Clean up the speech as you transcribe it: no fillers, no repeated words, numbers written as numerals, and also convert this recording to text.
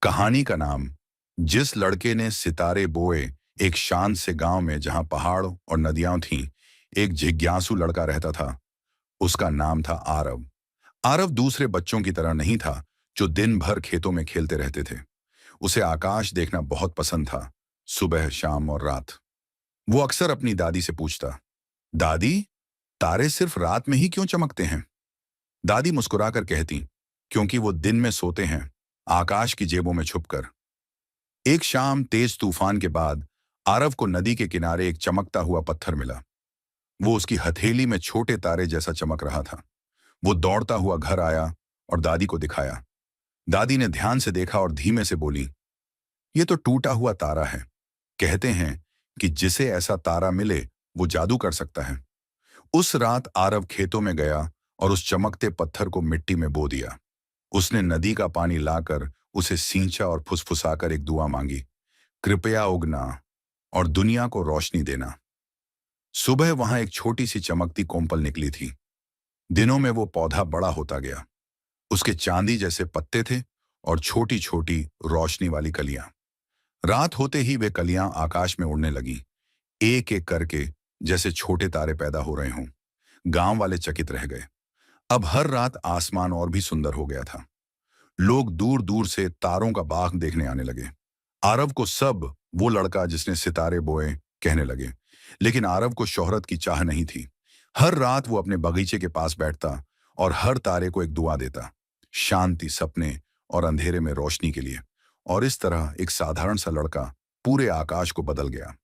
कहानी का नाम जिस लड़के ने सितारे बोए। एक शांत से गांव में जहां पहाड़ और नदियां थीं, एक जिज्ञासु लड़का रहता था। उसका नाम था आरव। आरव दूसरे बच्चों की तरह नहीं था जो दिन भर खेतों में खेलते रहते थे। उसे आकाश देखना बहुत पसंद था, सुबह शाम और रात। वो अक्सर अपनी दादी से पूछता, दादी, तारे सिर्फ रात में ही क्यों चमकते हैं? दादी मुस्कुराकर कहती, क्योंकि वो दिन में सोते हैं, आकाश की जेबों में छुपकर। एक शाम तेज तूफान के बाद आरव को नदी के किनारे एक चमकता हुआ पत्थर मिला। वो उसकी हथेली में छोटे तारे जैसा चमक रहा था। वो दौड़ता हुआ घर आया और दादी को दिखाया। दादी ने ध्यान से देखा और धीमे से बोली, ये तो टूटा हुआ तारा है। कहते हैं कि जिसे ऐसा तारा मिले वो जादू कर सकता है। उस रात आरव खेतों में गया और उस चमकते पत्थर को मिट्टी में बो दिया। उसने नदी का पानी लाकर उसे सींचा और फुसफुसाकर एक दुआ मांगी, कृपया उगना और दुनिया को रोशनी देना। सुबह वहां एक छोटी सी चमकती कोम्पल निकली थी। दिनों में वो पौधा बड़ा होता गया। उसके चांदी जैसे पत्ते थे और छोटी छोटी रोशनी वाली कलियां। रात होते ही वे कलियां आकाश में उड़ने लगी, एक एक करके, जैसे छोटे तारे पैदा हो रहे हों। गांव वाले चकित रह गए। अब हर रात आसमान और भी सुंदर हो गया था। लोग दूर दूर से तारों का बाग देखने आने लगे। आरव को सब वो लड़का जिसने सितारे बोए कहने लगे। लेकिन आरव को शोहरत की चाह नहीं थी। हर रात वो अपने बगीचे के पास बैठता और हर तारे को एक दुआ देता, शांति, सपने और अंधेरे में रोशनी के लिए। और इस तरह एक साधारण सा लड़का पूरे आकाश को बदल गया।